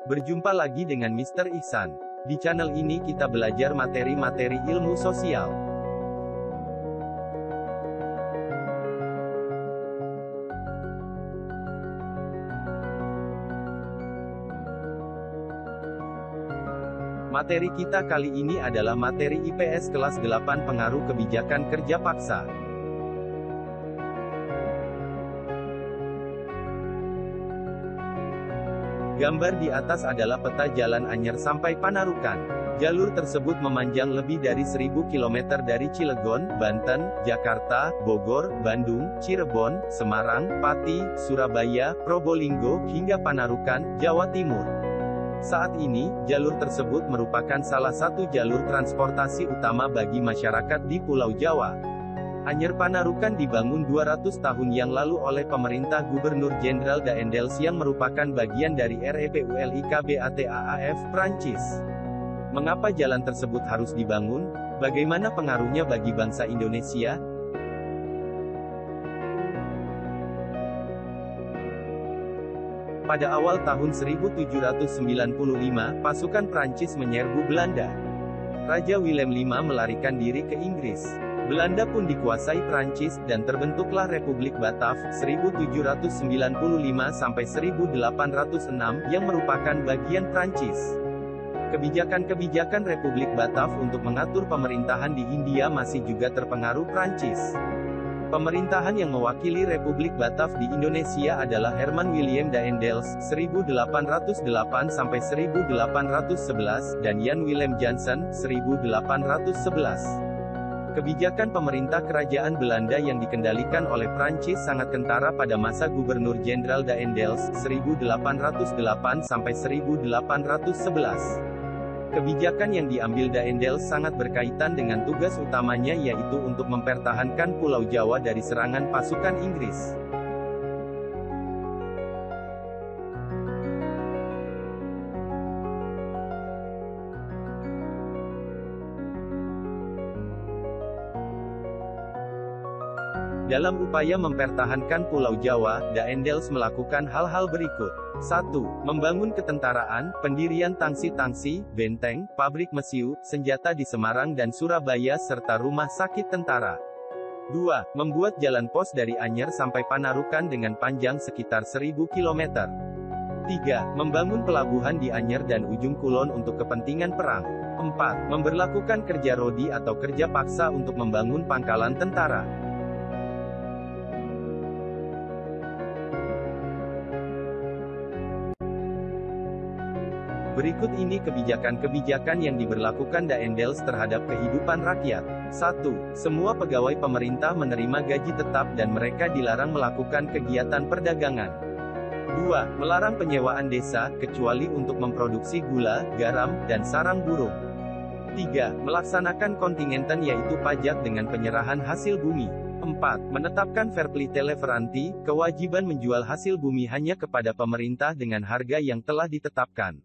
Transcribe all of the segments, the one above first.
Berjumpa lagi dengan Mr. Ihsan. Di channel ini kita belajar materi-materi ilmu sosial. Materi kita kali ini adalah materi IPS kelas 8 pengaruh kebijakan kerja paksa. Gambar di atas adalah peta jalan Anyer sampai Panarukan. Jalur tersebut memanjang lebih dari 1000 km dari Cilegon, Banten, Jakarta, Bogor, Bandung, Cirebon, Semarang, Pati, Surabaya, Probolinggo, hingga Panarukan, Jawa Timur. Saat ini, jalur tersebut merupakan salah satu jalur transportasi utama bagi masyarakat di Pulau Jawa. Anyer Panarukan dibangun 200 tahun yang lalu oleh pemerintah Gubernur Jenderal Daendels yang merupakan bagian dari REPULIKBATAAF, Prancis. Mengapa jalan tersebut harus dibangun? Bagaimana pengaruhnya bagi bangsa Indonesia? Pada awal tahun 1795, pasukan Prancis menyerbu Belanda. Raja Willem V melarikan diri ke Inggris. Belanda pun dikuasai Prancis, dan terbentuklah Republik Batav, 1795–1806, yang merupakan bagian Prancis. Kebijakan-kebijakan Republik Batav untuk mengatur pemerintahan di Hindia masih juga terpengaruh Prancis. Pemerintahan yang mewakili Republik Batav di Indonesia adalah Herman William Daendels, 1808–1811, dan Jan Willem Jansen, 1811. Kebijakan pemerintah kerajaan Belanda yang dikendalikan oleh Prancis sangat kentara pada masa Gubernur Jenderal Daendels, 1808–1811. Kebijakan yang diambil Daendels sangat berkaitan dengan tugas utamanya yaitu untuk mempertahankan Pulau Jawa dari serangan pasukan Inggris. Dalam upaya mempertahankan Pulau Jawa, Daendels melakukan hal-hal berikut. 1. Membangun ketentaraan, pendirian tangsi-tangsi, benteng, pabrik mesiu, senjata di Semarang dan Surabaya serta rumah sakit tentara. 2. Membuat jalan pos dari Anyer sampai Panarukan dengan panjang sekitar 1000 km. 3. Membangun pelabuhan di Anyer dan Ujung Kulon untuk kepentingan perang. 4. Memberlakukan kerja rodi atau kerja paksa untuk membangun pangkalan tentara. Berikut ini kebijakan-kebijakan yang diberlakukan Daendels terhadap kehidupan rakyat. 1. Semua pegawai pemerintah menerima gaji tetap dan mereka dilarang melakukan kegiatan perdagangan. 2. Melarang penyewaan desa, kecuali untuk memproduksi gula, garam, dan sarang burung. 3. Melaksanakan kontingenten yaitu pajak dengan penyerahan hasil bumi. 4. Menetapkan Verplichte Leveranti, kewajiban menjual hasil bumi hanya kepada pemerintah dengan harga yang telah ditetapkan.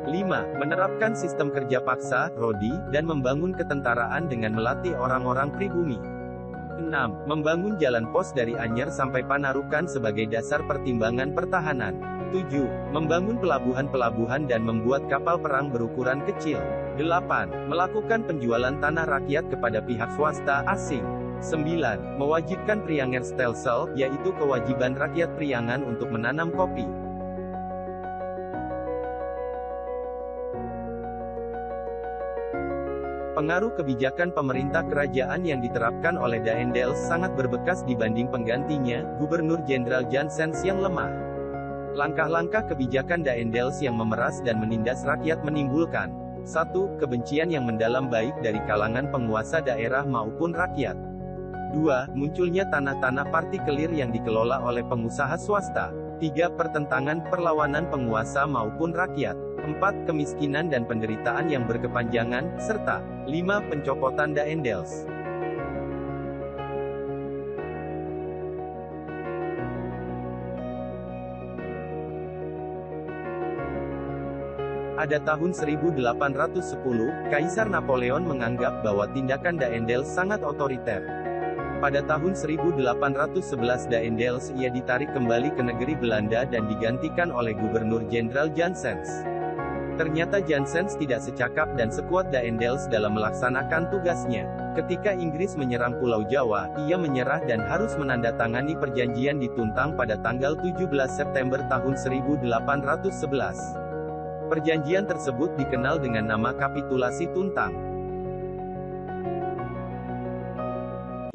Lima, menerapkan sistem kerja paksa, rodi, dan membangun ketentaraan dengan melatih orang-orang pribumi. 6. Membangun jalan pos dari Anyer sampai Panarukan sebagai dasar pertimbangan pertahanan. 7. Membangun pelabuhan-pelabuhan dan membuat kapal perang berukuran kecil. 8. Melakukan penjualan tanah rakyat kepada pihak swasta, asing. 9. Mewajibkan Priangerstelsel, yaitu kewajiban rakyat Priangan untuk menanam kopi. Pengaruh kebijakan pemerintah kerajaan yang diterapkan oleh Daendels sangat berbekas dibanding penggantinya, Gubernur Jenderal Jansen yang lemah. Langkah-langkah kebijakan Daendels yang memeras dan menindas rakyat menimbulkan 1. Kebencian yang mendalam baik dari kalangan penguasa daerah maupun rakyat. 2. Munculnya tanah-tanah partikelir yang dikelola oleh pengusaha swasta. 3. Pertentangan perlawanan penguasa maupun rakyat. 4. Kemiskinan dan penderitaan yang berkepanjangan, serta 5. Pencopotan Daendels. Pada tahun 1810, Kaisar Napoleon menganggap bahwa tindakan Daendels sangat otoriter. Pada tahun 1811 Daendels ia ditarik kembali ke negeri Belanda dan digantikan oleh Gubernur Jenderal Janssens. Ternyata Janssens tidak secakap dan sekuat Daendels dalam melaksanakan tugasnya. Ketika Inggris menyerang Pulau Jawa, ia menyerah dan harus menandatangani perjanjian di Tuntang pada tanggal 17 September tahun 1811. Perjanjian tersebut dikenal dengan nama Kapitulasi Tuntang.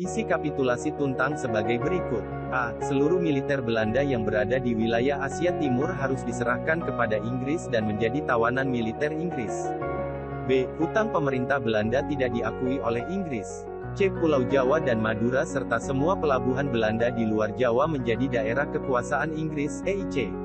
Isi kapitulasi Tuntang sebagai berikut. A. Seluruh militer Belanda yang berada di wilayah Asia Timur harus diserahkan kepada Inggris dan menjadi tawanan militer Inggris. B. Hutang pemerintah Belanda tidak diakui oleh Inggris. C. Pulau Jawa dan Madura serta semua pelabuhan Belanda di luar Jawa menjadi daerah kekuasaan Inggris, EIC.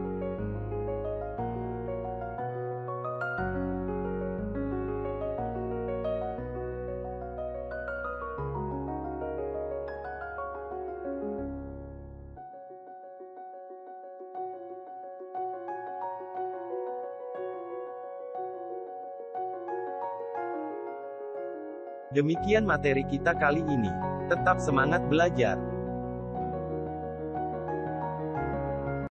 Demikian materi kita kali ini. Tetap semangat belajar.